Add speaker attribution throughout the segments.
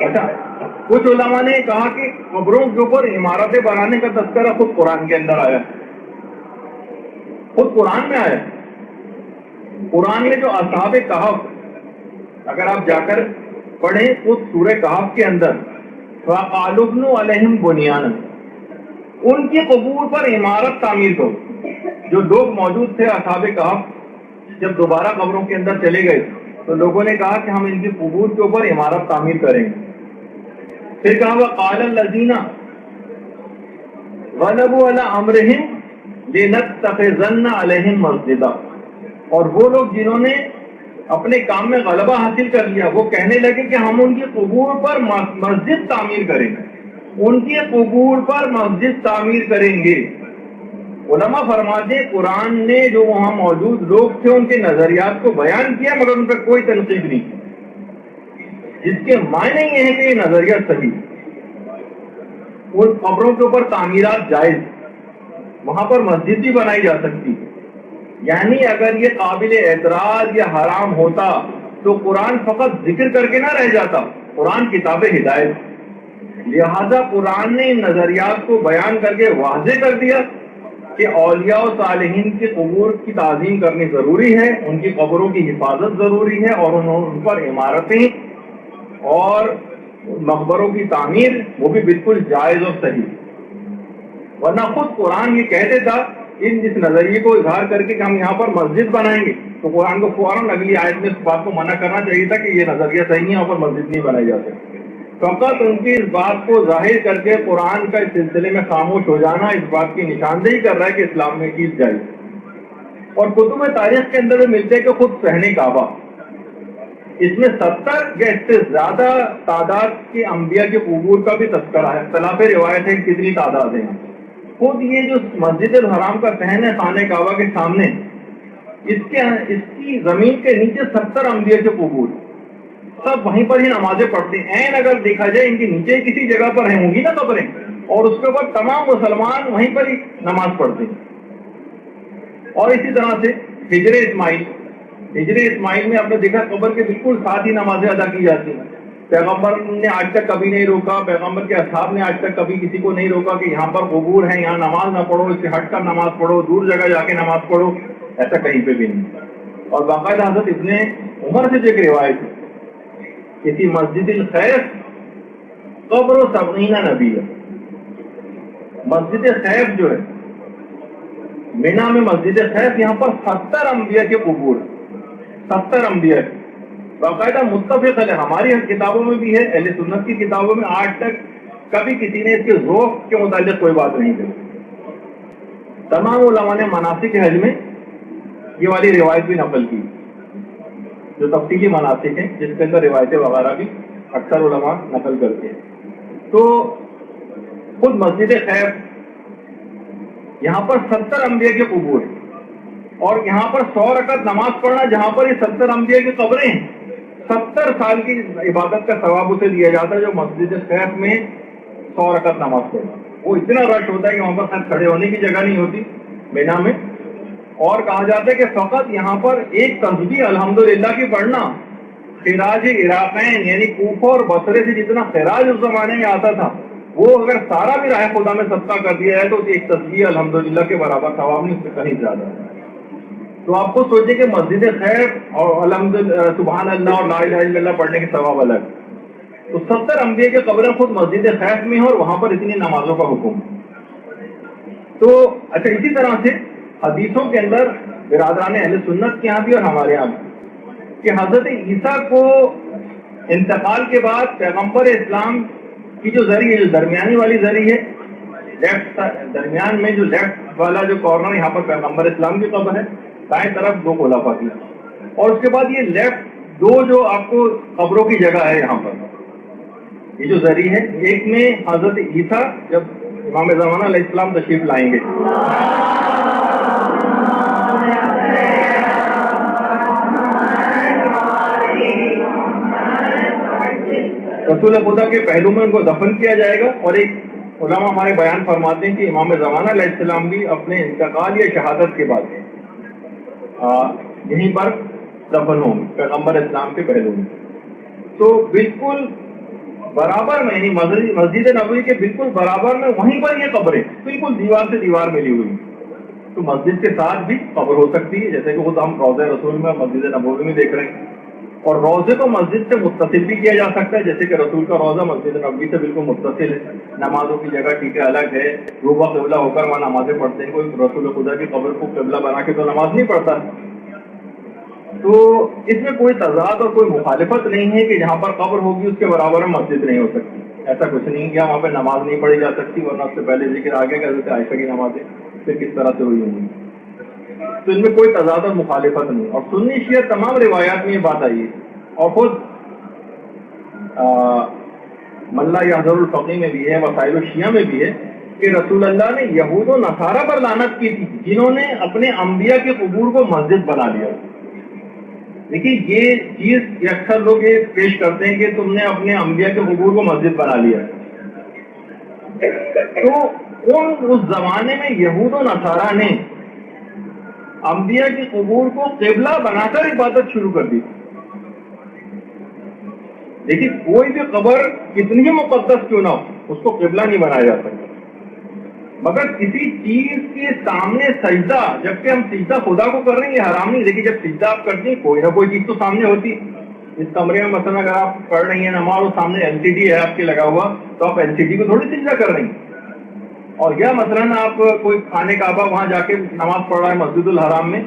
Speaker 1: اچھا، کچھ علماء نے کہا کہ قبروں کے اوپر عمارتیں بنانے کا تذکرہ خود قرآن کے اندر آیا، خود قرآن میں آیا۔ قرآن میں جو اصحاب کہف، اگر آپ جا کر پڑھیں خود سورہ کہف کے اندر، فَقَالُوا ابْنُوا عَلَيْهِمْ بُنْيَانًا، ان کی قبور پر عمارت تعمیر کرو۔ جو لوگ موجود تھے اصحاب کہف، جب دوبارہ قبروں کے اندر چلے گئے تو لوگوں نے کہا کہ ہم ان کی قبور کے اوپر عمارت تعمیر کریں گے۔ پھر کہا وَقَالَ الَّذِينَ غَلَبُوا عَلَىٰ أَمْرِهِمْ لِنَتَّخِذَنَّ عَلَيْهِمْ مَسْجِدًا، اور وہ لوگ جنہوں نے اپنے کام میں غلبہ حاصل کر لیا، وہ کہنے لگے کہ ہم ان کی قبور پر مسجد تعمیر کریں گے، ان کی قبور پر مسجد تعمیر کریں گے۔ علماء فرماتے ہیں قرآن نے جو وہاں موجود لوگ تھے ان کے نظریات کو بیان کیا، مگر ان پر کوئی تنقید نہیں کی، جس کے معنی یہ ہے کہ یہ نظریہ صحیح، ان قبروں کے اوپر تعمیرات جائز، وہاں پر مسجد بھی بنائی جا سکتی۔ یعنی اگر یہ قابل اعتراض یا حرام ہوتا تو قرآن فقط ذکر کر کے نہ رہ جاتا، قرآن کتاب ہدایت، لہذا قرآن نے ان نظریات کو بیان کر کے واضح کر دیا کہ اولیاء و صالحین کی قبور کی تعظیم کرنی ضروری ہے، ان کی قبروں کی حفاظت ضروری ہے، اور ان پر عمارتیں اور مقبروں کی تعمیر وہ بھی بالکل جائز اور صحیح۔ ورنہ خود قرآن یہ کہتے تھا اس نظریے کو اظہار کر کے کہ ہم یہاں پر مسجد بنائیں گے، تو قرآن کو فوراً اگلی آیت میں اس بات کو منع کرنا چاہیے تھا کہ یہ نظریہ صحیح ہے، یہاں پر مسجد نہیں بنائی جا سکتی۔ فقط ان کی اس بات کو ظاہر کر کے قرآن کا اس سلسلے میں خاموش ہو جانا اس بات کی نشاندہی کر رہا ہے کہ اسلام میں چیز جائز۔ اور کتب تاریخ کے اندر ملتے ہیں کہ خود صحن کعبہ، اس میں 70 یا اس سے زیادہ تعداد کے انبیاء کی قبور کا بھی تذکرہ ہے، اختلاف روایت ہے کتنی تعداد ہے۔ خود یہ جو مسجد الحرام کا صحن ہے خانہ کعبہ کے سامنے، اس کی زمین کے نیچے 70 انبیاء کے قبور، سب وہیں پر ہی نمازیں پڑھتے ہیں۔ اگر دیکھا جائے ان کے نیچے کسی جگہ پر ہوں گی نا قبریں، اور اس کے اوپر تمام مسلمان وہیں پر ہی نماز پڑھتے ہیں۔ اور اسی طرح سے ہجر اسماعیل میں آپ نے دیکھا قبر کے بالکل ساتھ ہی نمازیں ادا کی جاتی ہیں۔ پیغمبر نے آج تک کبھی نہیں روکا، پیغمبر کے اصحاب نے آج تک کبھی کسی کو نہیں روکا کہ یہاں پر قبور ہیں، یہاں نماز نہ پڑھو، اس سے ہٹ کر نماز پڑھو، دور جگہ جا کے نماز پڑھو، ایسا کہیں پہ بھی نہیں۔ اور باقاعدہ حضرت ابن عمر سے جو ایک روایت ہے، کسی مسجد الخیف قبر و 70 نبی ہے۔ مسجد خیف جو ہے مینا میں، مسجد خیف، یہاں پر 70 انبیاء کے قبور، 70 انبیاء باقاعدہ متفق ہے، ہماری کتابوں میں بھی ہے، اہل سنت کی کتابوں میں آج تک کبھی کسی نے اس کے ذوق کے متعلق کوئی بات نہیں کی۔ تمام علماء نے مناسک حج میں یہ والی روایت بھی نقل کی، جو تفصیلی مناسک ہیں جس کے اندر روایتیں وغیرہ بھی اکثر علماء نقل کرتے ہیں۔ تو خود مسجد خیف یہاں پر 70 انبیاء کے قبور ہیں، اور یہاں پر 100 رکعت نماز پڑھنا، جہاں پر یہ 70 انبیاء کی قبریں ہیں، 70 سال کی عبادت کا ثواب اسے دیا جاتا ہے جو مسجد خیف میں 100 رکعت نماز پڑھنا۔ وہ اتنا رش ہوتا ہے کہ وہاں پر کھڑے ہونے کی جگہ نہیں ہوتی مینا میں، اور کہا جاتا ہے کہ فقط یہاں پر ایک تسبیح الحمدللہ کی پڑھنا، خراج عراقین یعنی کوفہ اور بصرے سے جتنا خراج اس زمانے میں آتا تھا، وہ اگر سارا بھی راہ خدا میں صدقہ کر دیا ہے تو ایک تسبیح الحمدللہ کے برابر ثواب نہیں، اس سے کہیں زیادہ ہے۔ تو آپ کو سوچیں کہ مسجد خیف اور سبحان اللہ اور لا الہ الا اللہ پڑھنے کے ثواب الگ، تو 70 انبیاء کے قبریں خود مسجد خیف میں ہیں، اور وہاں پر اتنی نمازوں کا حکم۔ تو اچھا، اسی طرح سے حدیثوں کے اندر برادران اہل سنت کے یہاں بھی اور ہمارے یہاں بھی کہ حضرت عیسیٰ کو انتقال کے بعد پیغمبر اسلام کی جو زری ہے، جو درمیانی والی زری ہے، لیفٹ درمیان میں جو لیفٹ والا جو کارنر، یہاں پر پیغمبر اسلام کی قبر ہے، دائیں طرف 2 خلفاء کی، اور اس کے بعد یہ لیفٹ 2 جو آپ کو قبروں کی جگہ ہے یہاں پر، یہ جو زری ہے، ایک میں حضرت عیسیٰ جب امام زمانہ علیہ السلام تشریف لائیں گے، رسول خدا کے پہلو میں ان کو دفن کیا جائے گا، اور ایک علماء ہمارے بیان فرماتے ہیں کہ امام زمانہ علیہ السلام بھی اپنے انتقال یا شہادت کے بعد یہیں پر دفن ہوں گے پیغمبر اسلام کے پہلو میں۔ تو بالکل برابر میں، یعنی مسجد نبوی کے بالکل برابر میں وہیں پر یہ قبر ہے، بالکل دیوار سے دیوار ملی ہوئی. تو مسجد کے ساتھ بھی قبر ہو سکتی ہے، جیسے کہ خود ہم روضہ رسول میں مسجد نبوی میں دیکھ رہے ہیں. اور روضے کو مسجد سے متصل بھی کیا جا سکتا ہے، جیسے کہ رسول کا روضہ مسجد نبوی سے بالکل متصل ہے. نمازوں کی جگہ ٹھیک ہے الگ ہے، روبہ قبلہ ہو کر وہاں نمازیں پڑھتے ہیں. کوئی رسول خدا کی قبر کو قبلہ بنا کے تو نماز نہیں پڑھتا. تو اس میں کوئی تضاد اور کوئی مخالفت نہیں ہے کہ جہاں پر قبر ہوگی اس کے برابر میں مسجد نہیں ہو سکتی. ایسا کچھ نہیں کیا وہاں پہ نماز نہیں پڑھی جا سکتی، ورنہ اس سے پہلے ذکر آگے کہ حضرت عائشہ کی نمازیں پھر کس طرح سے ہوئی ہوں گی. تو ان میں کوئی تضاد اور مخالفت نہیں. اور سنی شیعہ تمام روایات میں یہ بات آئی ہے، اور خود ملا یحضر الفقی میں بھی ہے، وسائل الشیعہ میں بھی ہے کہ رسول اللہ نے یہود و نصارہ پر لعنت کی تھی جنہوں نے اپنے انبیاء کے قبور کو مسجد بنا لیا. دیکھیے یہ چیز اکثر لوگ یہ پیش کرتے ہیں کہ تم نے اپنے انبیاء کے قبور کو مسجد بنا لیا. تو اس زمانے میں یہود و نصارہ نے انبیاء کی قبور کو قبلہ بنا کر عبادت شروع کر دی. دیکھیے کوئی بھی قبر کتنی ہی مقدس کیوں نہ ہو، اس کو قبلہ نہیں بنایا جا سکتا. مگر کسی چیز کے سامنے سجدہ، جبکہ ہم سجدہ خدا کو کر رہے ہیں یہ حرام نہیں. دیکھیے جب سجدہ آپ کرتے ہیں کوئی نہ کوئی چیز تو سامنے ہوتی. اس کمرے میں مثلا اگر آپ پڑھ رہی ہیں نماز اور سامنے LCD ہے آپ کے لگا ہوا، تو آپ LCD کو تھوڑی سجدہ کر رہی ہیں. اور یا مثلاً آپ کوئی خانے کعبہ وہاں جا کے نماز پڑھ رہا ہے مسجد الحرام میں،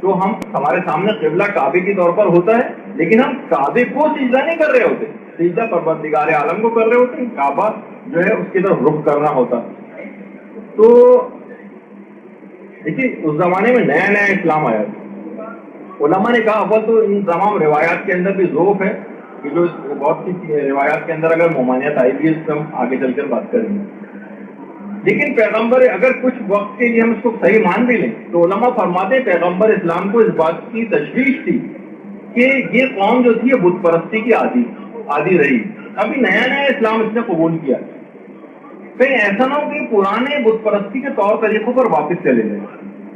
Speaker 1: تو ہمارے سامنے قبلہ کعبے کے طور پر ہوتا ہے، لیکن ہم کعبے کو سجدہ نہیں کر رہے ہوتے، سجدہ پروردگار عالم کو کر رہے ہوتے ہیں. کعبہ جو ہے اس کی طرف رخ کرنا ہوتا. تو دیکھیے اس زمانے میں نیا نیا اسلام آیا تھا. علماء نے کہا اول تو ان تمام روایات کے اندر بھی ذوف ہے کہ جو بہت سی روایات کے اندر اگر ممانعت آئی بھی اس سے ہم آگے چل کر بات کریں گے. لیکن پیغمبر اگر کچھ وقت کے لیے ہم اس کو صحیح مان بھی لیں تو علماء فرماتے ہیں پیغمبر اسلام کو اس بات کی تشویش تھی کہ یہ قوم جو تھی یہ بت پرستی کی عادی رہی. ابھی نیا نیا اسلام اس نے قبول کیا، کہیں ایسا نہ ہو کہ پرانے بت پرستی کے طور طریقوں پر واپس چلے گئے.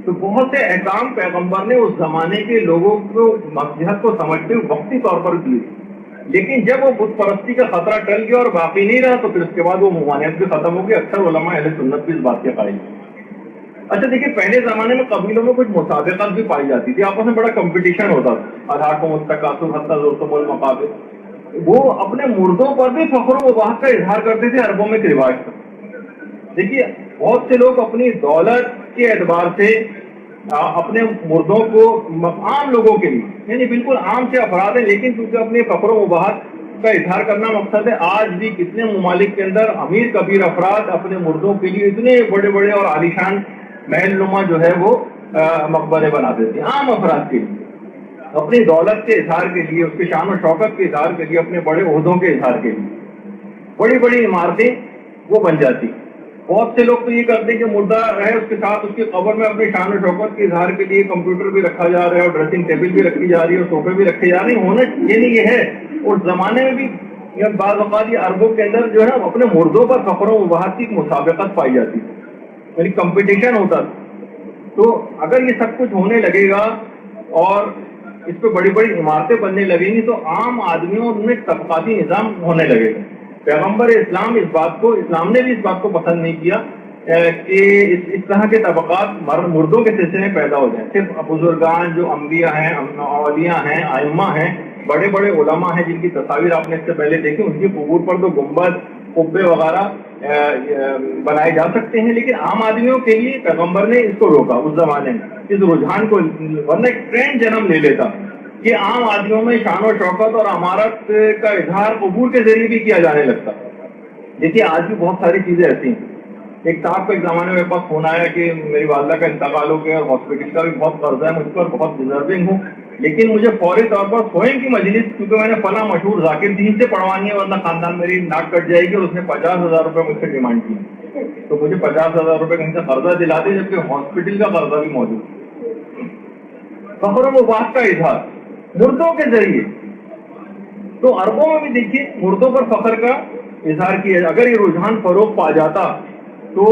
Speaker 1: تو بہت سے احکام پیغمبر نے اس زمانے کے لوگوں کو مصلحت کو سمجھتے ہوئے وقتی طور پر دیے، لیکن جب وہ بت پرستی کا خطرہ ٹل گیا اور باقی نہیں رہا تو پھر اس کے بعد وہ ممانعت بھی ختم ہو گئی. اکثر علماء اہل سنت بھی اس بات کے قائل. اچھا دیکھیے پہلے زمانے میں قبیلوں میں کچھ مسابقات بھی پائی جاتی تھی، آپس میں بڑا کمپٹیشن ہوتا تھا. الحاکم التکاثر حتی زرتم المقابر. وہ اپنے مردوں پر بھی فخر و وباہت کا اظہار کرتے تھے، عربوں میں ایک رواج تھا. دیکھیے بہت سے لوگ اپنی دولت کے اعتبار سے اپنے مردوں کو عام لوگوں کے لیے، یعنی بالکل عام سے افراد ہیں، لیکن کیونکہ اپنے فخر و وباہت کا اظہار کرنا مقصد ہے. آج بھی کتنے ممالک کے اندر امیر کبیر افراد اپنے مردوں کے لیے اتنے بڑے بڑے اور عالیشان محل نما جو ہے وہ مقبرے بنا دیتے ہیں عام افراد کے لیے، اپنی دولت کے اظہار کے لیے، اس کے شان و شوکت کے اظہار کے لیے، اپنے بڑے عہدوں کے اظہار کے لیے بڑی بڑی عمارتیں وہ بن جاتی. بہت سے لوگ تو یہ کرتے ہیں کہ مردہ ہے اس کے ساتھ اس کی قبر میں اپنی شان و شوکت کے اظہار کے لیے کمپیوٹر بھی رکھا جا رہا ہے اور ڈریسنگ ٹیبل بھی رکھی جا رہی ہے اور صوفے بھی رکھے جا رہے ہیں. ہونا یہ نہیں یہ ہے. اس زمانے میں بھی بعض اوقات یہ عربوں کے اندر جو ہے اپنے مردوں پر فخر و وباہت کی مسابقت پائی جاتی ہے، یعنی کمپٹیشن ہوتا تھا. تو اگر یہ سب کچھ ہونے لگے گا اور اس پہ بڑی بڑی عمارتیں بننے لگیں گی تو عام آدمیوں میں طبقاتی نظام ہونے لگے گا. پیغمبر اسلام اسلام نے بھی اس بات کو پسند نہیں کیا کہ اس طرح کے طبقات مردوں کے سلسلے میں پیدا ہو جائیں. صرف بزرگان جو انبیاء ہیں، اولیاء ہیں، ائمہ ہیں، بڑے بڑے علماء ہیں جن کی تصاویر آپ نے اس سے پہلے دیکھی، ان کی قبور پر تو گنبد، قبے وغیرہ بنائے جا سکتے ہیں، لیکن عام آدمیوں کے لیے پیغمبر نے اس کو روکا اس زمانے میں، اس رجحان کو. ورنہ ایک ٹرینڈ جنم لے لیتا کہ عام آدمیوں میں شان و شوکت اور عمارت کا اظہار قبور کے ذریعے بھی کیا جانے لگتا. دیکھیے آج بھی بہت ساری چیزیں ایسی ہیں. ایک صاحب کا ایک زمانے میں میرے پاس فون آیا کہ میری والدہ کا انتقال ہو گیا اور ہاسپٹل کا بھی بہت قرضہ ہے، مجھ پر بہت ڈیزرونگ ہوں، لیکن مجھے فوری طور پر سوئیں کی مجلس کیونکہ میں نے فلاں مشہور ذاکر دین سے پڑھوانی ہے ورنہ خاندان میری ناک کٹ جائے گی، اور اس نے 50,000 روپے مجھ سے ڈیمانڈ کی. تو مجھے 50,000 روپے کہیں سے قرضہ دلا دے جبکہ ہاسپٹل کا قرضہ بھی موجود. فخر و وباہت کا اظہار مردوں کے ذریعے. تو عربوں میں بھی دیکھیے مردوں پر فخر کا اظہار کیا. اگر یہ رجحان فروغ پا جاتا تو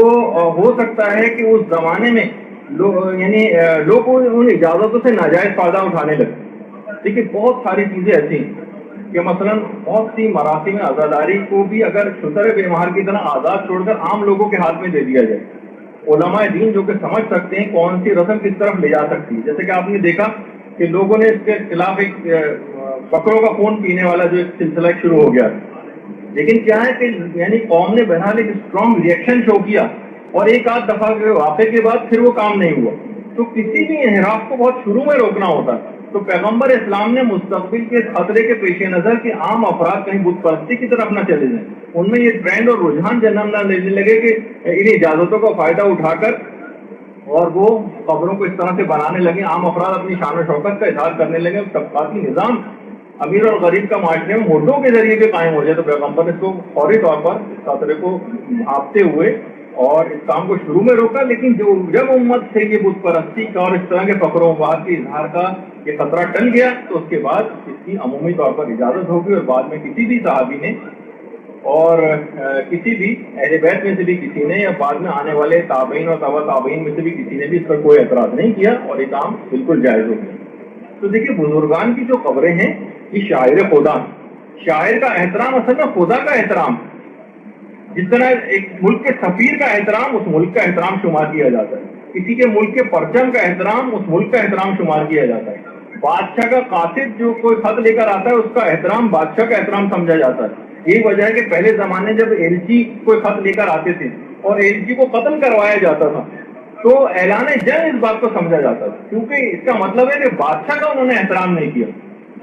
Speaker 1: ہو سکتا ہے کہ اس زمانے میں لوگ ان اجازتوں سے ناجائز فائدہ اٹھانے لگتے. دیکھیے بہت ساری چیزیں ایسی ہیں. کہ مثلا بہت سی مراسم عزاداری کو بھی اگر شتر بے مہر کی طرح آزاد چھوڑ کر عام لوگوں کے ہاتھ میں دے دیا جائے، علماء دین جو کہ سمجھ سکتے ہیں کون سی رسم کس طرف لے جا سکتی ہے. جیسے کہ آپ نے دیکھا کہ لوگوں نے اس کے خلاف ایک بکروں کا خون پینے والا جو ایک سلسلہ شروع ہو گیا، لیکن کیا ہے کہ یعنی قوم نے بہرحال ایک اسٹرانگ ریئیکشن شو کیا، اور ایک آدھ دفعہ کے واقعے کے بعد پھر وہ کام نہیں ہوا. تو کسی بھی انحراف کو بہت شروع میں روکنا ہوتا ہے. تو پیغمبر اسلام نے مستقبل کے خطرے کے پیش نظر کہ عام افراد کہیں بت پرستی کی طرف نہ چلے جائیں، ان میں یہ ٹرینڈ اور رجحان جنم نہ لینے لگے کہ ان اجازتوں کا فائدہ اٹھا کر اور وہ قبروں کو اس طرح سے بنانے لگے، عام افراد اپنی شان و شوکت کا اظہار کرنے لگے، طبقاتی نظام امیر اور غریب کا معاشرے میں ووٹوں کے ذریعے بھی قائم ہو جائے. تو پیغمبر نے اس کو فوری طور پر اس خطرے کو بھانپتے ہوئے اور اس کام کو شروع میں روکا. لیکن جب امت سے یہ بت پرستی کا اور اس طرح کے فخر و بات کے اظہار کا یہ خطرہ ٹل گیا تو اس کے بعد اس کی عمومی طور پر اجازت ہوگی، اور بعد میں کسی بھی صحابی نے اور کسی بھی اہل بیت میں سے بھی کسی نے یا بعد میں آنے والے تابعین اور تبع تابعین میں سے بھی کسی نے بھی اس پر کوئی اعتراض نہیں کیا، اور یہ کام بالکل جائز ہو گیا. تو دیکھیے بزرگان کی جو قبریں ہیں یہ شاعر خدا، شاعر کا احترام اصل میں خدا کا احترام، جس طرح ایک ملک کے سفیر کا احترام اس ملک کا احترام شمار کیا جاتا ہے، کسی کے ملک کے پرچم کا احترام اس ملک کا احترام شمار کیا جاتا ہے، بادشاہ کا قاصد جو کوئی خط لے کر آتا ہے اس کا احترام بادشاہ کا احترام سمجھا جاتا ہے. یہی وجہ ہے کہ پہلے زمانے جب ایلچی کوئی خط لے کر آتے تھے اور ایلچی کو قتل کروایا جاتا تھا تو اعلان جنگ اس بات کو سمجھا جاتا تھا، کیونکہ اس کا مطلب ہے کہ بادشاہ کا انہوں نے احترام نہیں کیا.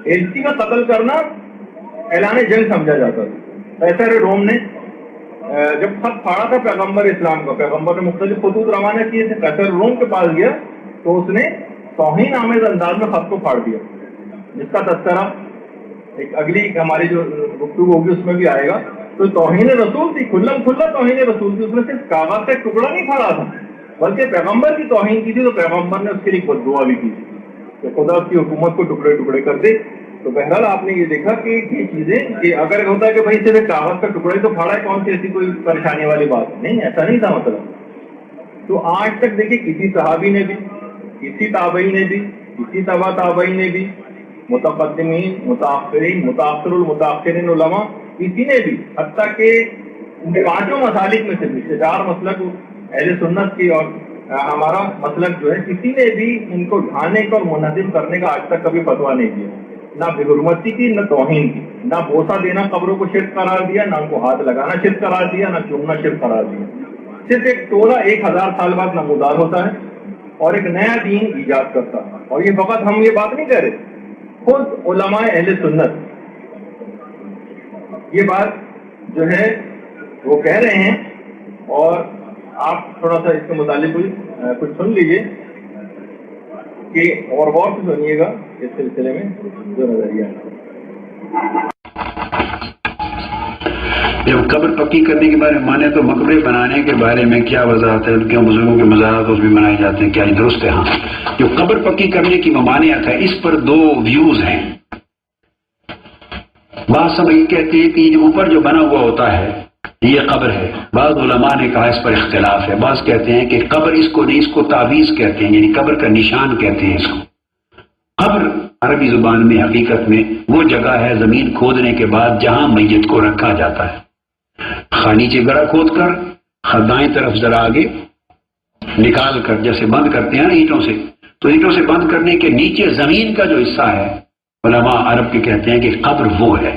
Speaker 1: ایلچی کا قتل کرنا اعلان جنگ سمجھا جاتا تھا. قیصر روم نے جب خط پھاڑا تھا پیغمبر اسلام کا، پیغمبر نے مختلف خطوط روانہ کیے تھے، قیصر روم کے پاس گیا تو اس نے توہین آمیز انداز میں خط کو پھاڑ دیا، جس کا تذکرہ ایک اگلی ہماری جو گفتگو ہوگی اس میں بھی آئے گا. تو توہین رسول تھی، کھلم کھلا توہین رسول تھی. اس میں صرف کاغذ کا ایک ٹکڑا نہیں پھاڑا تھا بلکہ پیغمبر کی توہین کی تھی. تو پیغمبر نے اس کے لیے بد دعا بھی کی تھی کہ خدا اس کی حکومت کو ٹکڑے ٹکڑے کر دے. تو بہرحال آپ نے یہ دیکھا کہ یہ چیزیں کہ اگر ہوتا ہے کہ بھائی صرف کاغذ کا ٹکڑا ہی تو پھاڑا ہے، کون سی ایسی کوئی پریشانی والی بات نہیں، ایسا نہیں تھا مطلب. تو آج تک دیکھیے کسی صحابی نے بھی، کسی تابعی نے بھی، کسی تبع تابعی نے بھی، متقدمین، متاخرین، متاخر المتاخرین علماء، کسی نے بھی حتیٰ کہ پانچوں مسالک میں سے 4 مسلک اہل سنت کی اور ہمارا مسلک جو ہے، کسی نے بھی ان کو ڈھانے کا اور منہدم کرنے کا آج تک کبھی فتویٰ نہیں دیا. نہ بےحرمتی کی، نہ توہین کی، نہ بوسہ دینا قبروں کو شرک قرار دیا، نہ ان کو ہاتھ لگانا شرک قرار دیا، نہ چومنا شرک قرار دیا. صرف ایک ٹولہ 1000 سال بعد نمودار ہوتا ہے اور ایک نیا دین ایجاد کرتا ہے. اور یہ فقط ہم یہ بات نہیں کہہ رہے، خود علماء اہل سنت یہ بات جو ہے وہ کہہ رہے ہیں. اور آپ تھوڑا سا اس کے متعلق کچھ سن لیجئے کہ اور غور سے سنیے گا اس سلسلے میں جو نظریہ ہے.
Speaker 2: جب قبر پکی کرنے کے بارے میں مانے تو مقبرے بنانے کے بارے میں کیا وضاحت ہے؟ کیوں بزرگوں کے مزارات بھی بنائے جاتے ہیں؟ کیا یہ درست ہے؟ ہاں، جو قبر پکی کرنے کی ممانعت ہے اس پر 2 ویوز ہیں. بعض سب یہ کہتے ہیں کہ جو اوپر جو بنا ہوا ہوتا ہے یہ قبر ہے. بعض علماء نے کہا اس پر اختلاف ہے. بعض کہتے ہیں کہ قبر اس کو نہیں، اس کو تعویذ کہتے ہیں، یعنی قبر کا نشان کہتے ہیں اس کو. قبر عربی زبان میں حقیقت میں وہ جگہ ہے زمین کھودنے کے بعد جہاں میت کو رکھا جاتا ہے. نیچے گڑھا کھود کر دائیں طرف ذرا آگے نکال کر جیسے بند کرتے ہیں نا اینٹوں سے، تو اینٹوں سے بند کرنے کے نیچے زمین کا جو حصہ ہے علماء عرب کے کہتے ہیں کہ قبر وہ ہے.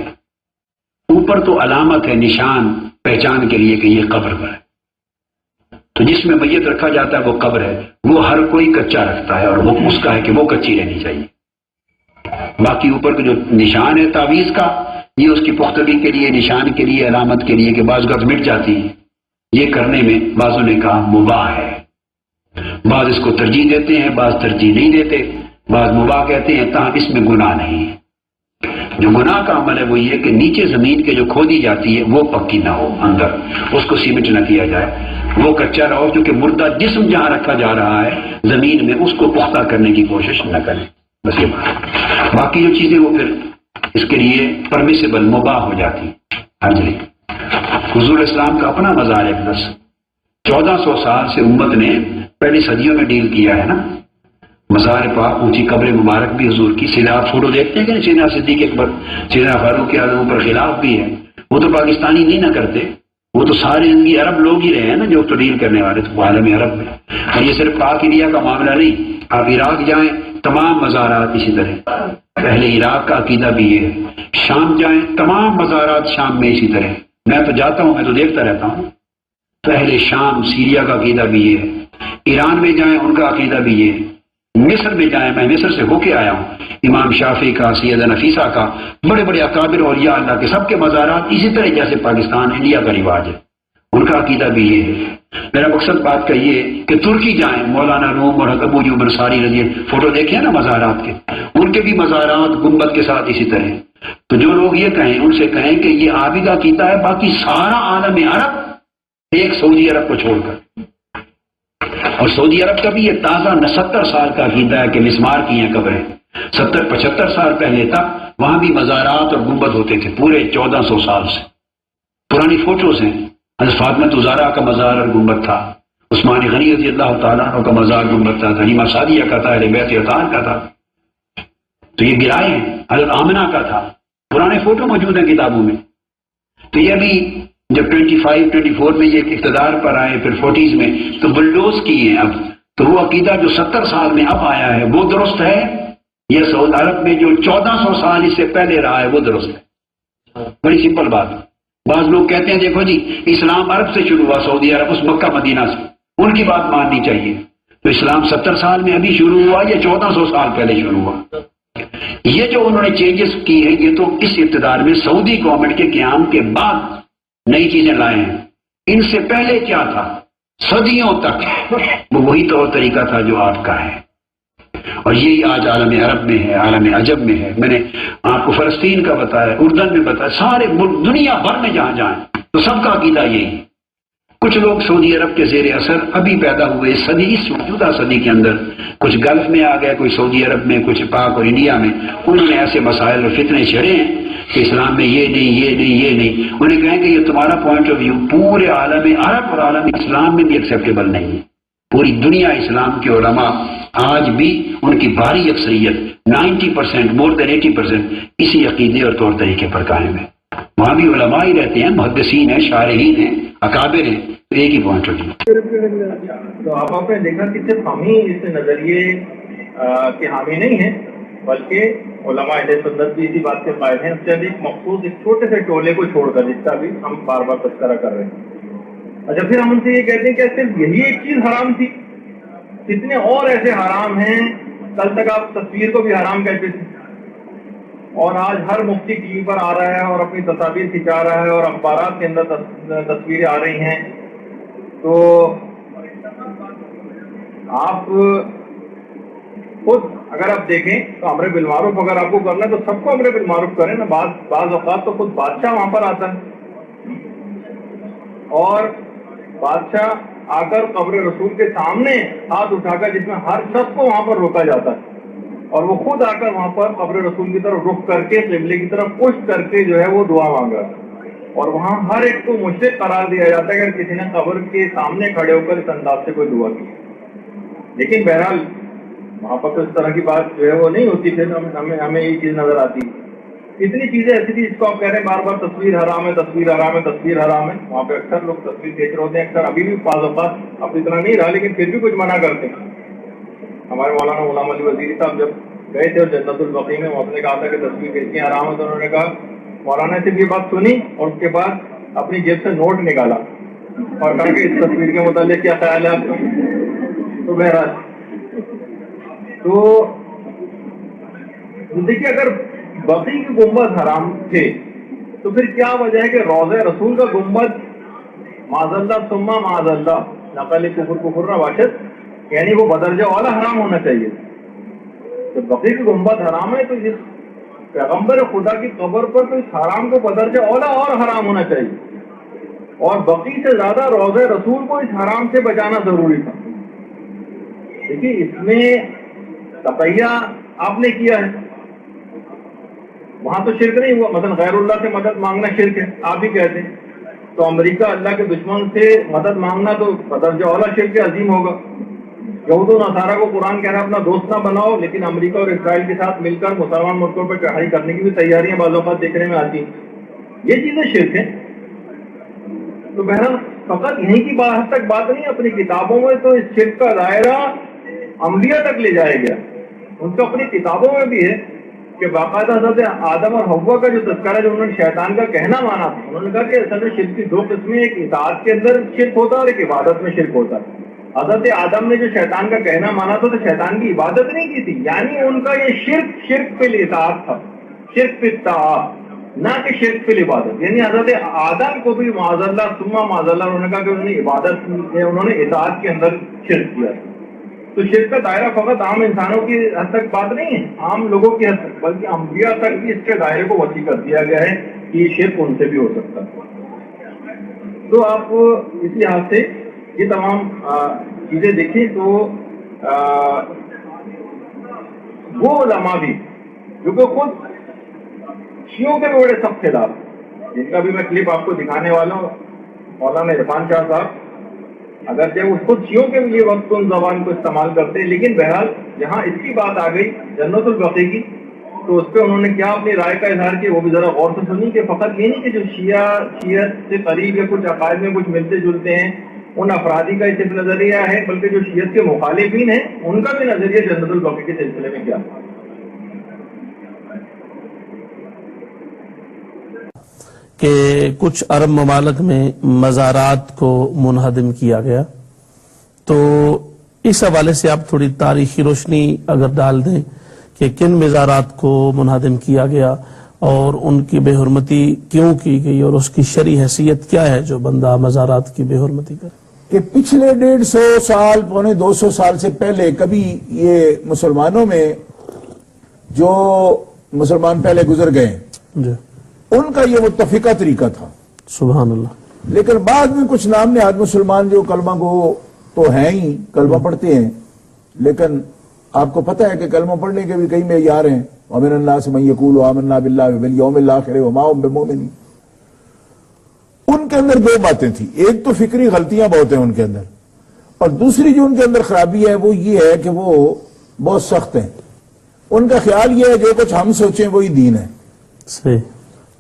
Speaker 2: اوپر تو علامت ہے، نشان پہچان کے لیے کہ یہ قبر ہے. تو جس میں میت رکھا جاتا ہے وہ قبر ہے. وہ ہر کوئی کچا رکھتا ہے اور وہ اس کا ہے کہ وہ کچی رہنی چاہیے. باقی اوپر کا جو نشان ہے تعویذ کا، یہ اس کی پختگی کے لیے، نشان کے لیے، علامت کے لیے کہ بعض گرد مٹ جاتی ہے. یہ کرنے میں بعضوں نے کہا مباح ہے. بعض اس کو ترجیح دیتے ہیں، بعض ترجیح نہیں دیتے، بعض مباح کہتے ہیں. تاہم اس میں گناہ نہیں ہے. جو گناہ کا عمل ہے وہ یہ کہ نیچے زمین کے جو کھودی جاتی ہے وہ پکی نہ ہو، اندر اس کو سیمنٹ نہ کیا جائے، وہ کچا رہو، کیونکہ مردہ جسم جہاں رکھا جا رہا ہے زمین میں اس کو پختہ کرنے کی کوشش نہ کریں. بس یہ بات. باقی جو چیزیں وہ پھر اس کے لیے پرمیسیبل مباح ہو جاتی. حرج نہیں. حضور اسلام کا اپنا مزار ہے. 1400 سال سے امت نے پہلی صدیوں میں ڈیل کیا ہے نا. مزار پاک اونچی قبر مبارک بھی حضور کی. سیدھا آپ فوٹو دیکھتے ہیں کہ سیدھا صدیق اکبر سیدھا فاروق اعظم پر خلاف بھی ہے. وہ تو پاکستانی نہیں نہ کرتے, وہ تو سارے انگی عرب لوگ ہی رہے ہیں نا جو تو ڈیل کرنے والے تو عالم عرب میں. اور یہ صرف پاک انڈیا کا معاملہ نہیں, آپ عراق جائیں تمام مزارات اسی طرح. پہلے عراق کا عقیدہ بھی یہ ہے. شام جائیں تمام مزارات شام میں اسی طرح. میں تو جاتا ہوں, میں تو دیکھتا رہتا ہوں. پہلے شام سیریا کا عقیدہ بھی یہ ہے. ایران میں جائیں ان کا عقیدہ بھی یہ ہے. مصر میں جائیں, میں مصر سے ہو کے آیا ہوں, امام شافعی کا, سیدہ نفیسہ کا, بڑے بڑے اکابر اولیاء اللہ کے سب کے مزارات اسی طرح جیسے پاکستان انڈیا کا رواج ہے. ان کا عقیدہ بھی یہ ہے. میرا مقصد بات کا یہ ہے کہ ترکی جائیں, مولانا روم اور ابو ایوب انصاری رضی اللہ, فوٹو دیکھیں نا مزارات کے, ان کے بھی مزارات گنبد کے ساتھ اسی طرح. تو جو لوگ یہ کہیں ان سے کہیں کہ یہ آپ ہی کا عقیدہ ہے, باقی سارا عالم عرب ایک سعودی عرب کو چھوڑ کر. اور سعودی عرب کا بھی یہ تازہ 70 سال کا عقیدہ ہے کہ مسمار کی ہیں قبریں. 70-75 سال پہلے تک وہاں بھی مزارات اور گنبد ہوتے تھے, پورے 1400 سال سے. پرانی فوٹوز ہیں. حضرت فاطمہ الزہرا کا مزار اور گنبد تھا, عثمان غنی رضی اللہ تعالیٰ عنہ کا مزار گنبد تھا, حلیمہ سعدیہ کا تھا, اہل بیت اطہار کا تھا. تو یہ گرائے ہیں. حضرت آمنہ کا تھا. پرانے فوٹو موجود ہیں کتابوں میں. تو یہ بھی جب 25-24 میں یہ اقتدار پر آئے, پھر 40s میں تو بلڈوز کیے اب. تو وہ عقیدہ جو 70 سال میں اب آیا ہے وہ درست ہے, یہ سعودی عرب میں جو 1400 سال اس سے پہلے رہا ہے وہ درست ہے. بڑی سمپل بات. بعض لوگ کہتے ہیں دیکھو جی اسلام عرب سے شروع ہوا, سعودی عرب اس مکہ مدینہ سے, ان کی بات ماننی چاہیے. تو اسلام 70 سال میں ابھی شروع ہوا یا 1400 سال پہلے شروع ہوا؟ یہ جو انہوں نے چینجز کی ہیں یہ تو اس اقتدار میں سعودی گورنمنٹ کے قیام کے بعد نئی چیزیں لائے ہیں. ان سے پہلے کیا تھا صدیوں تک وہ وہی طور طریقہ تھا جو آپ کا ہے. اور یہی آج عالم عرب میں ہے, عالم عجب میں ہے. میں نے آپ کو فلسطین کا بتایا, اردن میں بتایا, سارے ملک دنیا بھر میں جہاں جائیں تو سب کا عقیدہ یہی. کچھ لوگ سعودی عرب کے زیر اثر ابھی پیدا ہوئے صدی, اس موجودہ صدی کے اندر کچھ گلف میں آ گئے, کوئی سعودی عرب میں, کچھ پاک اور انڈیا میں. انہوں نے ایسے مسائل اور فتنے چھڑے ہیں کہ اسلام میں یہ نہیں, یہ نہیں, یہ نہیں. انہیں کہیں کہ یہ تمہارا پوائنٹ آف ویو پورے عالم عرب اور عالم اسلام میں بھی ایکسیپٹیبل نہیں ہے. پوری دنیا اسلام کے علماء آج بھی ان کی بھاری اکثریت 90%, مور دین 80% اسی عقیدے اور طور طریقے پر قائم ہے. وہاں بھی علماء ہی رہتے ہیں, محدثین ہیں, شارحین ہیں, اکابر ہیں. تو ایک ہی پوائنٹ ہوگی.
Speaker 1: تو آپ نے دیکھا کہ صرف ہم ہی اس نظریے کے حامی نہیں ہیں بلکہ علماء اہل سنت بھی اسی بات کے قائل ہیں. چند ایک مخصوص ایک چھوٹے سے ٹولے کو چھوڑ کر جس کا بھی ہم بار بار تذکرہ کر رہے ہیں. اچھا پھر ہم ان سے یہ کہتے ہیں کہ صرف یہی ایک چیز حرام تھی؟ کتنے اور ایسے حرام ہیں. کل تک آپ تصویر کو بھی حرام کہتے تھے اور آج ہر مفتی ٹی وی پر آ رہا ہے اور اپنی تصاویر کھنچا رہا ہے اور اخبارات کے اندر تصویریں آ رہی ہیں. تو آپ خود اگر آپ دیکھیں تو امر بالمعروف اگر آپ کو کرنا ہے تو سب کو امر بالمعروف کریں نا. بعض اوقات تو خود بادشاہ وہاں پر آتا ہے اور بادشاہ آ کر قبر رسول کے سامنے ہاتھ اٹھا کر, جس میں ہر شخص کو وہاں پر روکا جاتا ہے, اور وہ خود آ کر وہاں پر قبر رسول کی طرف رخ کر کے قبلے کی طرف پش کر کے جو ہے وہ دعا مانگا, اور وہاں ہر ایک کو مشرک قرار دیا جاتا ہے اگر کسی نے قبر کے سامنے کھڑے ہو کر اس انداز سے کوئی دعا کی. لیکن بہرحال وہاں پر تو اس طرح کی بات جو ہے وہ نہیں ہوتی. پھر ہمیں یہ چیز نظر آتی. اتنی چیزیں ایسی تھی جس کو آپ کہہ رہے ہیں بار بار تصویر حرام ہے, تصویر حرام ہے, تصویر حرام ہے. وہاں پہ اکثر لوگ تصویر دیکھ رہے ہوتے ہیں, اکثر ابھی بھی بعض اوقات اب اتنا نہیں رہا لیکن پھر بھی کچھ منع کرتے ہیں. ہمارے مولانا غلام علی وزیری صاحب جب گئے تھے اور جنت البقیع میں وہاں نے کہا تھا کہ تصویر کس کی حرام ہے, تو انہوں نے کہا, مولانا نے صرف یہ بات سنی اور اس کے بعد اپنی جیب سے نوٹ نکالا اور کہا کہ اس تصویر کے متعلق کیا خیال ہے آپ کا. تو بہرحال تو دیکھیے اگر بقیع کے گنبد حرام تھے تو پھر کیا وجہ ہے کہ روضہ رسول کا گنبد معاذ اللہ ثم معاذ اللہ نقل کفر نواشد, یعنی وہ بدرجہ والا حرام ہونا چاہیے. جب بقیع کی گنبد حرام ہے تو اس پیغمبر خدا کی قبر پر تو اس حرام کو بدرجہ اولا اور حرام ہونا چاہیے, اور بقیع سے زیادہ روضہ رسول کو اس حرام سے بچانا ضروری تھا. دیکھیے اس میں تقیہ آپ نے کیا ہے, وہاں تو شرک نہیں ہوا. مثلا غیر اللہ سے مدد مانگنا شرک ہے آپ بھی کہتے ہیں, تو امریکہ اللہ کے دشمن سے مدد مانگنا تو بدرجہ اولا شرک عظیم ہوگا. یہود و نصارہ کو قرآن کہہ رہا ہے اپنا دوست نہ بناؤ، لیکن امریکہ اور اسرائیل کے ساتھ مل کر مسلمان ملکوں پر چڑھائی کرنے کی بھی تیاریاں بعض اوقات دیکھنے میں آتی ہیں. یہ چیزیں شرک ہیں. تو بہرحال فقط یہیں کی حد تک بات نہیں، اپنی کتابوں میں تو اس شرک کا دائرہ انبیاء تک لے جایا گیا. ان کو اپنی کتابوں میں بھی ہے کہ باقاعدہ حضرت آدم اور حوا کا جو تذکرہ ہے، جو انہوں نے شیطان کا کہنا مانا تھا، انہوں نے کہا کہ اصل میں شرک کی دو قسمیں، ایک اطاعت کے اندر شرک ہوتا ہے اور ایک عبادت میں شرک ہوتا ہے. حضرت آدم نے جو شیطان کا کہنا مانا تھا تو شیطان کی عبادت نہیں کی تھی، یعنی ان کا یہ شرک فی الاطاعت تھا، شرک فی الطاعت، نہ کہ شرک فی العبادت. یعنی حضرت آدم کو بھی معاذ اللہ ثم معاذ اللہ انہوں نے کہا کہ انہوں نے عبادت میں انہوں نے اطاعت کے اندر شرک کیا. تو شرک کا دائرہ فقط عام انسانوں کی حد تک بات نہیں ہے، عام لوگوں کی حد تک، بلکہ انبیاء تک بھی اس کے دائرے کو وسیع کر دیا گیا ہے کہ یہ شرک ان سے بھی ہو سکتا ہے. تو آپ اس لحاظ سے یہ تمام چیزیں دیکھیں تو وہ علماء بھی جو کہ خود شیعوں کے بڑے سخت خلاف، جن کا بھی میں کلپ آپ کو دکھانے والا ہوں، مولانا عرفان شاہ صاحب، اگرچہ وہ خود شیعوں کے لیے وقت ان زبان کو استعمال کرتے ہیں، لیکن بہرحال جہاں اس کی بات آ گئی جنت البقیع کی تو اس پہ انہوں نے کیا اپنی رائے کا اظہار کیا، وہ بھی ذرا غور سے سنی کہ فقط یہ نہیں کہ جو شیعت سے قریب یا کچھ عقائد میں کچھ ملتے جلتے ہیں ان افرادی کا صرف نظریہ ہے، بلکہ جو شیعت کے مخالفین ہیں ان کا بھی نظریہ جنت البقیع کے سلسلے میں کیا.
Speaker 3: کہ کچھ عرب ممالک میں مزارات کو منہدم کیا گیا، تو اس حوالے سے آپ تھوڑی تاریخی روشنی اگر ڈال دیں کہ کن مزارات کو منہدم کیا گیا اور ان کی بے حرمتی کیوں کی گئی اور اس کی شرعی حیثیت کیا ہے جو بندہ مزارات کی بے حرمتی کرے.
Speaker 4: کہ پچھلے 150 سال پونے 200 سال سے پہلے کبھی یہ مسلمانوں میں جو مسلمان پہلے گزر گئے
Speaker 3: جی
Speaker 4: ان کا یہ متفقہ طریقہ تھا.
Speaker 3: سبحان اللہ.
Speaker 4: لیکن بعد میں کچھ نام نہاد مسلمان جو کلمہ کو تو ہیں ہی، کلمہ پڑھتے ہیں، لیکن آپ کو پتہ ہے کہ کلمہ پڑھنے کے بھی کئی معیار ہیں. وَمِنَ النَّاسِ مَن يَقُولُ آمَنَّا بِاللَّهِ وَبِالْيَوْمِ الْآخِرِ وَمَا هُم بِمُؤْمِنِينَ. ان کے اندر دو باتیں تھیں، ایک تو فکری غلطیاں بہت ہیں ان کے اندر، اور دوسری جو ان کے اندر خرابی ہے وہ یہ ہے کہ وہ بہت سخت ہیں. ان کا خیال یہ ہے جو کچھ ہم سوچیں وہی دین ہے.
Speaker 3: صحیح.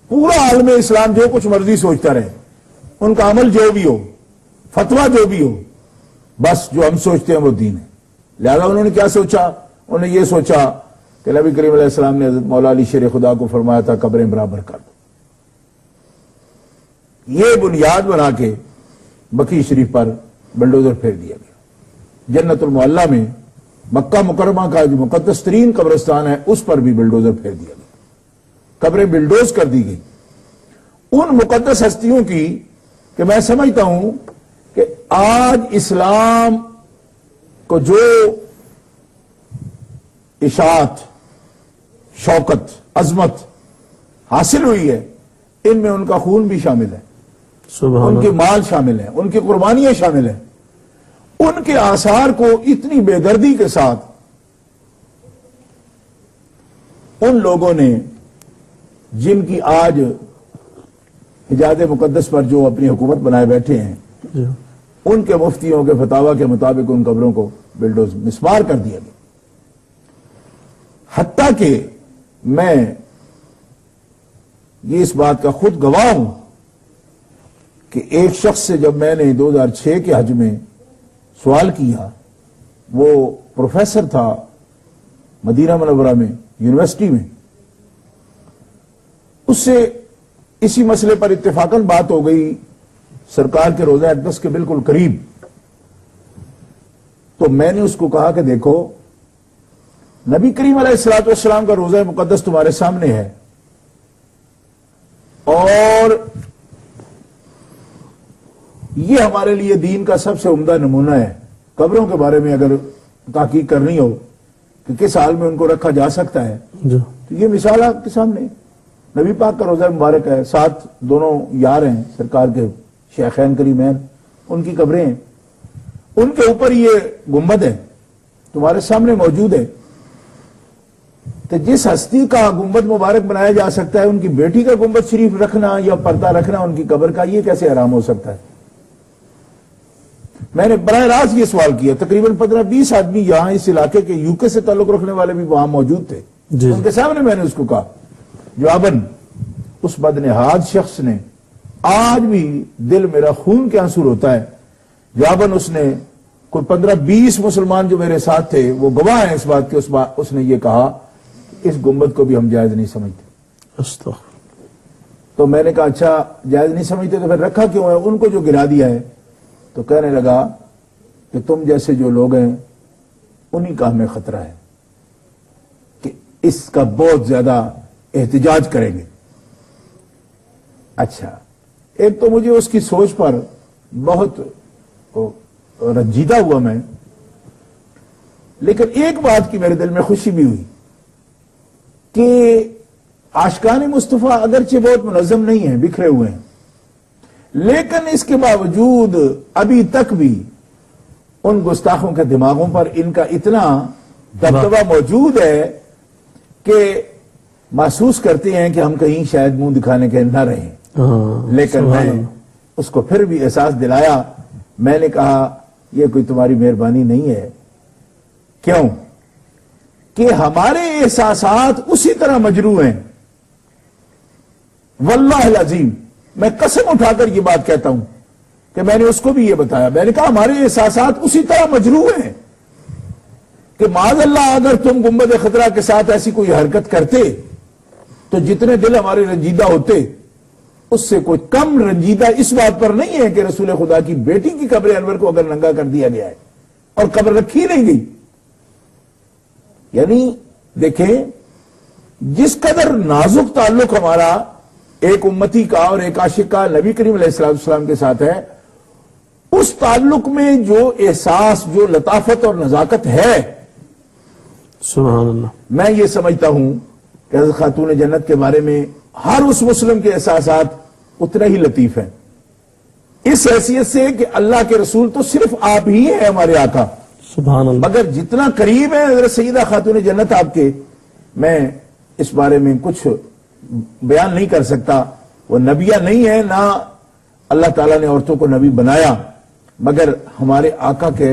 Speaker 4: پورا عالم اسلام جو کچھ مرضی سوچتا رہے، ان کا عمل جو بھی ہو، فتویٰ جو بھی ہو، بس جو ہم سوچتے ہیں وہ دین ہے. لہذا انہوں نے کیا سوچا؟ انہوں نے یہ سوچا کہ نبی کریم علیہ السلام نے حضرت مولا علی شیر خدا کو فرمایا تھا قبریں برابر کر دو. یہ بنیاد بنا کے بقیع شریف پر بلڈوزر پھیر دیا گیا. جنت المعلیٰ میں مکہ مکرمہ کا جو مقدس ترین قبرستان ہے اس پر بھی بلڈوزر پھیر دیا گیا، قبریں بلڈوز کر دی گئی. ان مقدس ہستیوں کی کہ میں سمجھتا ہوں کہ آج اسلام کو جو اشاعت، شوکت، عظمت حاصل ہوئی ہے، ان میں ان کا خون بھی شامل ہے، ان کے مال شامل ہیں، ان کی قربانیاں شامل ہیں. ان کے آثار کو اتنی بے دردی کے ساتھ ان لوگوں نے، جن کی آج حجاز مقدس پر جو اپنی حکومت بنائے بیٹھے ہیں، ان کے مفتیوں کے فتاوی کے مطابق ان قبروں کو بلڈوز مسمار کر دیا گیا. حتیٰ کہ میں یہ اس بات کا خود گواہ ہوں کہ ایک شخص سے جب میں نے 2006 کے حج میں سوال کیا، وہ پروفیسر تھا مدینہ منورہ میں یونیورسٹی میں، اس سے اسی مسئلے پر اتفاقاً بات ہو گئی سرکار کے روضہ اقدس کے بالکل قریب. تو میں نے اس کو کہا کہ دیکھو، نبی کریم علیہ الصلوۃ والسلام کا روضہ مقدس تمہارے سامنے ہے، اور یہ ہمارے لیے دین کا سب سے عمدہ نمونہ ہے. قبروں کے بارے میں اگر تحقیق کرنی ہو کہ کس حال میں ان کو رکھا جا سکتا ہے تو یہ مثال آپ کے سامنے. نبی پاک کا روضہ مبارک ہے، ساتھ دونوں یار ہیں سرکار کے شیخین کریمین، ان کی قبریں ہیں، ان کے اوپر یہ گنبد ہے تمہارے سامنے موجود ہے. تو جس ہستی کا گنبد مبارک بنایا جا سکتا ہے، ان کی بیٹی کا گنبد شریف رکھنا یا پردہ رکھنا ان کی قبر کا، یہ کیسے حرام ہو سکتا ہے؟ میں نے براہ راست یہ سوال کیا، تقریباً 15-20 آدمی یہاں اس علاقے کے UK سے تعلق رکھنے والے بھی وہاں موجود تھے، ان کے سامنے میں نے اس کو کہا، جواباً اس بدنہاد شخص نے، آج بھی دل میرا خون کے آنسو ہوتا ہے، جواباً اس نے کوئی 15-20 مسلمان جو میرے ساتھ تھے وہ گواہ ہیں اس بات کے، اس نے یہ کہا اس گنبد کو بھی ہم جائز نہیں سمجھتے۔ تو میں نے کہا اچھا جائز نہیں سمجھتے تو پھر رکھا کیوں ہے؟ ان کو جو گرا دیا ہے، تو کہنے لگا کہ تم جیسے جو لوگ ہیں انہی کا ہمیں خطرہ ہے کہ اس کا بہت زیادہ احتجاج کریں گے۔ اچھا، ایک تو مجھے اس کی سوچ پر بہت رنجیدہ ہوا میں، لیکن ایک بات کی میرے دل میں خوشی بھی ہوئی کہ عاشقان مصطفیٰ اگرچہ بہت منظم نہیں ہیں، بکھرے ہوئے ہیں، لیکن اس کے باوجود ابھی تک بھی ان گستاخوں کے دماغوں پر ان کا اتنا دبدبہ موجود ہے کہ محسوس کرتے ہیں کہ ہم کہیں شاید منہ دکھانے کے نہ رہیں۔ لیکن میں اس کو پھر بھی احساس دلایا، میں نے کہا یہ کوئی تمہاری مہربانی نہیں ہے۔ کیوں؟ کہ ہمارے احساسات اسی طرح مجروح ہیں، واللہ العظیم میں قسم اٹھا کر یہ بات کہتا ہوں کہ میں نے اس کو بھی یہ بتایا، میں نے کہا ہمارے احساسات اسی طرح مجروح ہیں کہ معاذ اللہ اگر تم گنبد خضرا کے ساتھ ایسی کوئی حرکت کرتے تو جتنے دل ہمارے رنجیدہ ہوتے اس سے کوئی کم رنجیدہ اس بات پر نہیں ہے کہ رسول خدا کی بیٹی کی قبر انور کو اگر ننگا کر دیا گیا ہے اور قبر رکھی نہیں گئی۔ یعنی دیکھیں جس قدر نازک تعلق ہمارا ایک امتی کا اور ایک عاشق کا نبی کریم علیہ السلام کے ساتھ ہے، اس تعلق میں جو احساس، جو لطافت اور نزاکت ہے،
Speaker 3: سبحان اللہ، میں
Speaker 4: یہ سمجھتا ہوں کہ حضرت خاتون جنت کے بارے میں ہر اس مسلم کے احساسات اتنا ہی لطیف ہیں، اس حیثیت سے کہ اللہ کے رسول تو صرف آپ ہی ہیں ہمارے آقا،
Speaker 3: سبحان اللہ،
Speaker 4: مگر جتنا قریب ہے حضرت سیدہ خاتون جنت آپ کے، میں اس بارے میں کچھ بیان نہیں کر سکتا۔ وہ نبیہ نہیں ہے، نہ اللہ تعالیٰ نے عورتوں کو نبی بنایا، مگر ہمارے آقا کے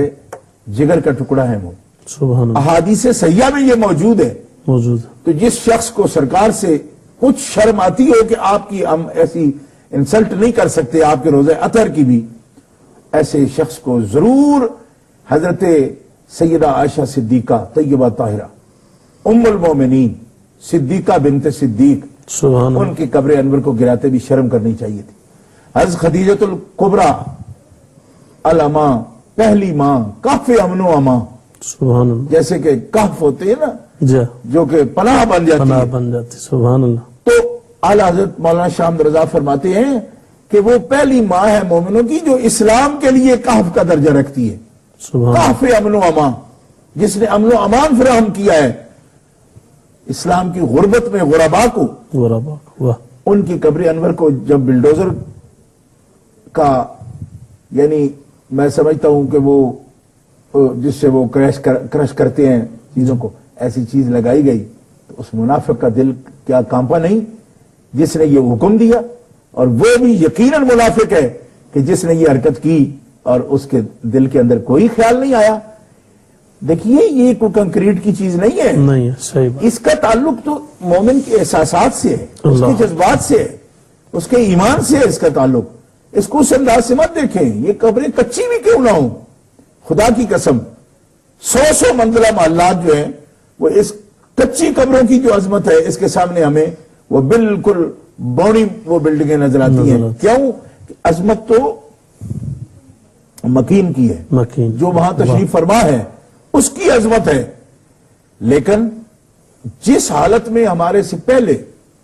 Speaker 4: جگر کا ٹکڑا ہے وہ،
Speaker 3: سبحان اللہ،
Speaker 4: احادیث صحیحہ میں یہ موجود ہے۔ تو جس شخص کو سرکار سے کچھ شرم آتی ہو کہ آپ کی ہم ایسی انسلٹ نہیں کر سکتے، آپ کے روزہ اطہر کی بھی، ایسے شخص کو ضرور حضرت سیدہ عائشہ صدیقہ طیبہ طاہرہ ام المومنین صدیقہ بنت صدیق، ان کی قبر انور کو گراتے بھی شرم کرنی چاہیے تھی۔ حضرت خدیجۃ الکبریٰ الاماں، پہلی ماں، کہف امن و امان،
Speaker 3: سبحان اللہ،
Speaker 4: جیسے کہ کہف ہوتے ہیں نا جو کہ پناہ بن جاتی،
Speaker 3: سبحان اللہ،
Speaker 4: تو اعلی حضرت مولانا شاہ احمد رضا فرماتے ہیں کہ وہ پہلی ماں ہے مومنوں کی جو اسلام کے لیے کہف کا درجہ رکھتی ہے، کہف امن و امان، جس نے امن و امان فراہم کیا ہے اسلام کی غربت میں غربا کو، ان کی قبر انور کو جب بلڈوزر کا، یعنی میں سمجھتا ہوں کہ وہ جس سے وہ کرش کرتے ہیں چیزوں کو، ایسی چیز لگائی گئی تو اس منافق کا دل کیا کانپا نہیں جس نے یہ حکم دیا، اور وہ بھی یقیناً منافق ہے کہ جس نے یہ حرکت کی اور اس کے دل کے اندر کوئی خیال نہیں آیا۔ دیکھیے یہ کوئی کنکریٹ کی چیز نہیں ہے،
Speaker 3: صحیح بات،
Speaker 4: اس کا تعلق تو مومن کے احساسات سے ہے، اس کے جذبات سے ہے، اس کے ایمان سے ہے اس کا تعلق۔ اس کو اس انداز سے مت دیکھیں، یہ قبریں کچی بھی کیوں نہ ہوں، خدا کی قسم 100 منزلہ محلات جو ہیں وہ اس کچی قبروں کی جو عظمت ہے اس کے سامنے ہمیں وہ بالکل بونی وہ بلڈنگیں نظر آتی ہیں۔ کیوں؟ عظمت تو مکین کی ہے، جو وہاں تشریف فرما ہے اس کی عظمت ہے، لیکن جس حالت میں ہمارے سے پہلے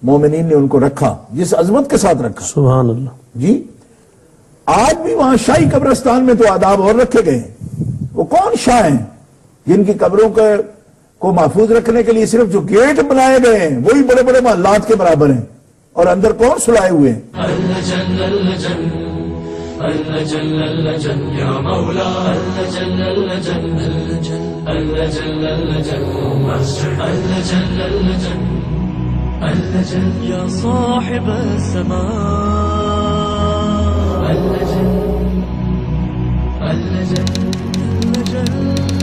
Speaker 4: مومنین نے ان کو رکھا، جس عظمت کے ساتھ رکھا،
Speaker 3: سبحان اللہ،
Speaker 4: جی آج بھی وہاں شاہی قبرستان میں تو آداب اور رکھے گئے ہیں۔ وہ کون شاہ ہیں جن کی قبروں کو محفوظ رکھنے کے لیے صرف جو گیٹ بنائے گئے ہیں وہی بڑے بڑے محلات کے برابر ہیں، اور اندر کون سلائے ہوئے ہیں؟
Speaker 5: يا صاحب السماء لجل